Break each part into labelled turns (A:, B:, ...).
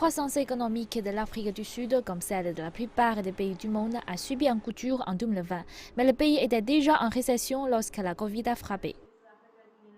A: croissance économique de l'Afrique du Sud, comme celle de la plupart des pays du monde, a subi un coup dur en 2020. Mais le pays était déjà en récession lorsque la Covid a frappé.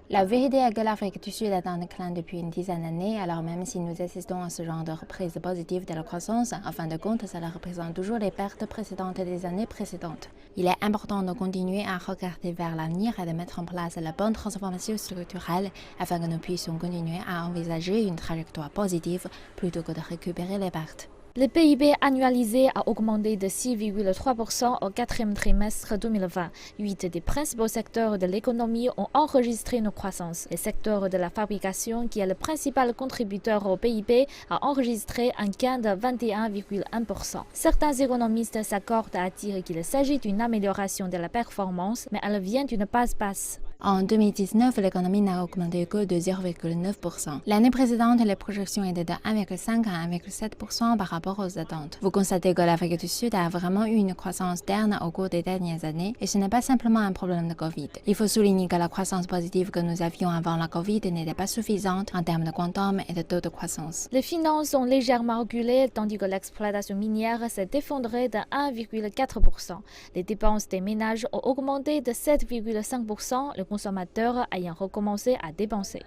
B: La vérité est que l'Afrique du Sud est en déclin depuis une dizaine d'années, alors même si nous assistons à ce genre de reprise positive de la croissance, en fin de compte, cela représente toujours les pertes précédentes des années précédentes. Il est important de continuer à regarder vers l'avenir et de mettre en place la bonne transformation structurelle afin que nous puissions continuer à envisager une trajectoire positive plutôt que de récupérer les pertes.
A: Le PIB annualisé a augmenté de 6,3% au quatrième trimestre 2020. 8 des principaux secteurs de l'économie ont enregistré une croissance. Le secteur de la fabrication, qui est le principal contributeur au PIB, a enregistré un gain de 21,1%. Certains économistes s'accordent à dire qu'il s'agit d'une amélioration de la performance, mais elle vient d'une base basse.
B: En 2019, l'économie n'a augmenté que de 0,9%. L'année précédente, les projections étaient de 1,5 à 1,7% par rapport aux attentes. Vous constatez que l'Afrique du Sud a vraiment eu une croissance terne au cours des dernières années et ce n'est pas simplement un problème de Covid. Il faut souligner que la croissance positive que nous avions avant la Covid n'était pas suffisante en termes de quantum et de taux de croissance.
A: Les finances ont légèrement reculé tandis que l'exploitation minière s'est effondrée de 1,4%. Les dépenses des ménages ont augmenté de 7,5%. Le consommateur ayant recommencé à dépenser.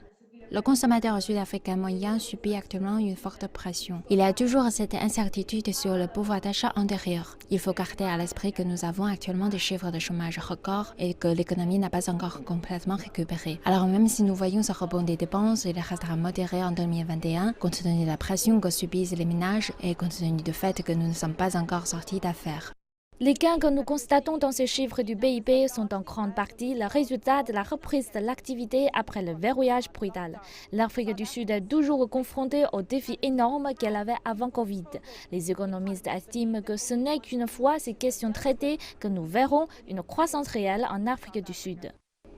B: Le consommateur sud-africain moyen subit actuellement une forte pression. Il y a toujours cette incertitude sur le pouvoir d'achat antérieur. Il faut garder à l'esprit que nous avons actuellement des chiffres de chômage records et que l'économie n'a pas encore complètement récupéré. Alors même si nous voyons ce rebond des dépenses, il restera modéré en 2021 compte tenu de la pression que subissent les ménages et compte tenu du fait que nous ne sommes pas encore sortis d'affaires.
A: Les gains que nous constatons dans ces chiffres du PIB sont en grande partie le résultat de la reprise de l'activité après le verrouillage brutal. L'Afrique du Sud est toujours confrontée aux défis énormes qu'elle avait avant Covid. Les économistes estiment que ce n'est qu'une fois ces questions traitées que nous verrons une croissance réelle en Afrique du Sud.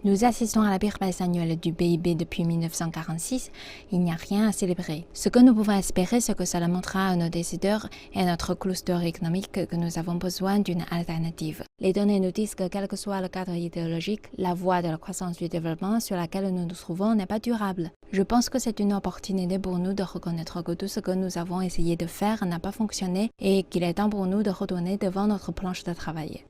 B: Nous assistons à la pire baisse annuelle du PIB depuis 1946. Il n'y a rien à célébrer. Ce que nous pouvons espérer, c'est que cela montrera à nos décideurs et à notre cluster économique que nous avons besoin d'une alternative. Les données nous disent que quel que soit le cadre idéologique, la voie de la croissance du développement sur laquelle nous nous trouvons n'est pas durable. Je pense que c'est une opportunité pour nous de reconnaître que tout ce que nous avons essayé de faire n'a pas fonctionné et qu'il est temps pour nous de retourner devant notre planche de travail.